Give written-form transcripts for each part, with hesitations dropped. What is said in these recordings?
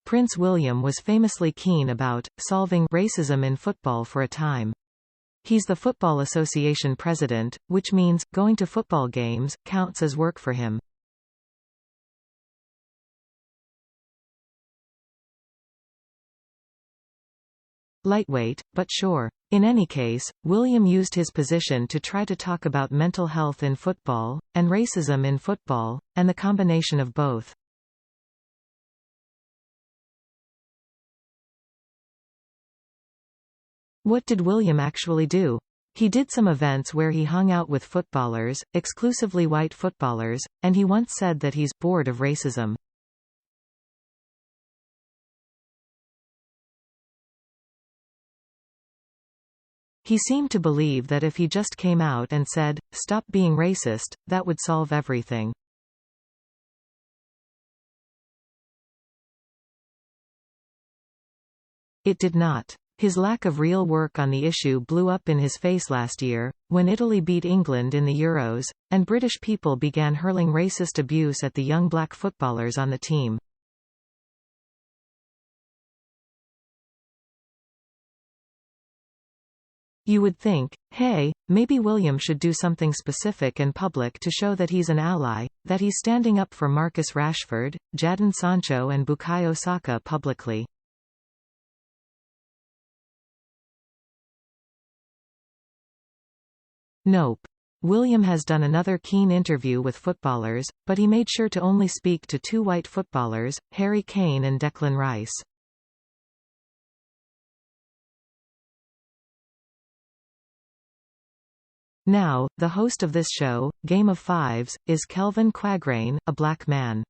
Prince William was famously keen about solving racism in football for a time. He's the Football Association president, which means going to football games counts as work for him. Lightweight, but sure. In any case, William used his position to try to talk about mental health in football, and racism in football, and the combination of both. What did William actually do? He did some events where he hung out with footballers, exclusively white footballers, and he once said that he's bored of racism. He seemed to believe that if he just came out and said, "Stop being racist," that would solve everything. It did not. His lack of real work on the issue blew up in his face last year, when Italy beat England in the Euros, and British people began hurling racist abuse at the young black footballers on the team. You would think, hey, maybe William should do something specific and public to show that he's an ally, that he's standing up for Marcus Rashford, Jadon Sancho and Bukayo Saka publicly. Nope. William has done another keen interview with footballers, but he made sure to only speak to two white footballers, Harry Kane and Declan Rice. Now, the host of this show, Game of Fives, is Kelvin Quagrain, a black man.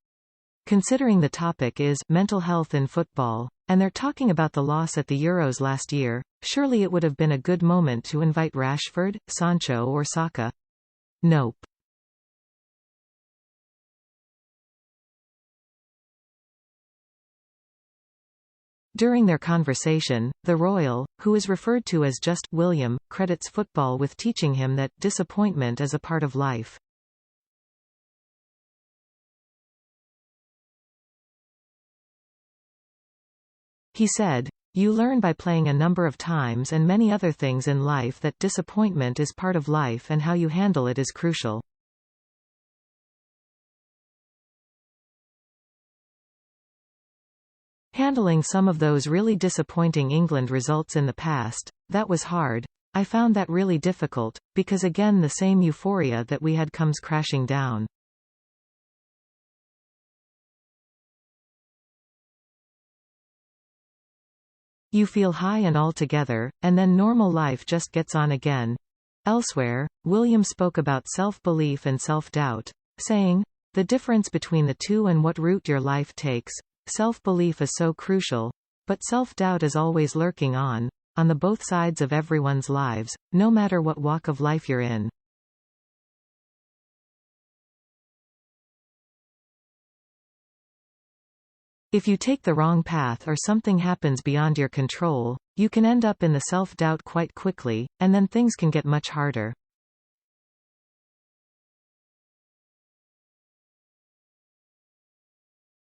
Considering the topic is mental health in football, and they're talking about the loss at the Euros last year, surely it would have been a good moment to invite Rashford, Sancho or Saka. Nope. During their conversation, the royal, who is referred to as just William, credits football with teaching him that disappointment is a part of life. He said, "You learn by playing a number of times and many other things in life that disappointment is part of life and how you handle it is crucial." Handling some of those really disappointing England results in the past, that was hard. I found that really difficult, because again the same euphoria that we had comes crashing down. You feel high and all together, and then normal life just gets on again. Elsewhere, William spoke about self-belief and self-doubt, saying, "The difference between the two and what route your life takes. Self-belief is so crucial, but self-doubt is always lurking on the both sides of everyone's lives, no matter what walk of life you're in." If you take the wrong path or something happens beyond your control, you can end up in the self-doubt quite quickly, and then things can get much harder.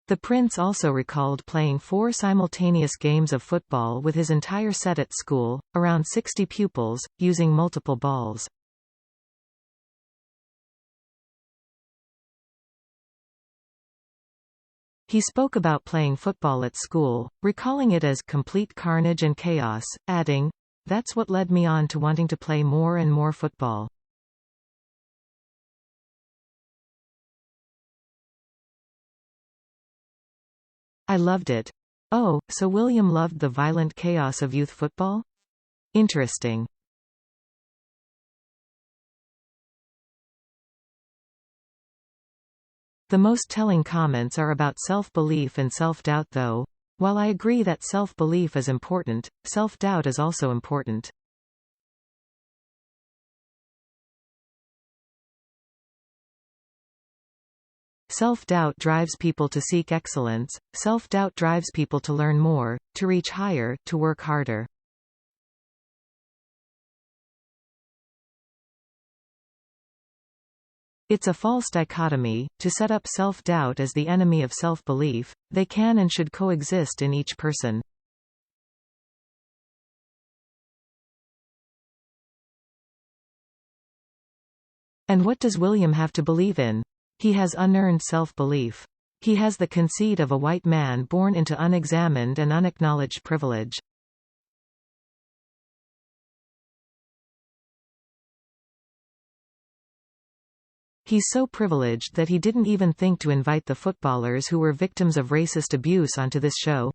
The prince also recalled playing 4 simultaneous games of football with his entire set at school, around 60 pupils, using multiple balls. He spoke about playing football at school, recalling it as complete carnage and chaos, adding, "That's what led me on to wanting to play more and more football." I loved it. Oh, so William loved the violent chaos of youth football? Interesting. The most telling comments are about self-belief and self-doubt though. While I agree that self-belief is important, self-doubt is also important. Self-doubt drives people to seek excellence, self-doubt drives people to learn more, to reach higher, to work harder. It's a false dichotomy, to set up self-doubt as the enemy of self-belief. They can and should coexist in each person. And what does William have to believe in? He has unearned self-belief. He has the conceit of a white man born into unexamined and unacknowledged privilege. He's so privileged that he didn't even think to invite the footballers who were victims of racist abuse onto this show.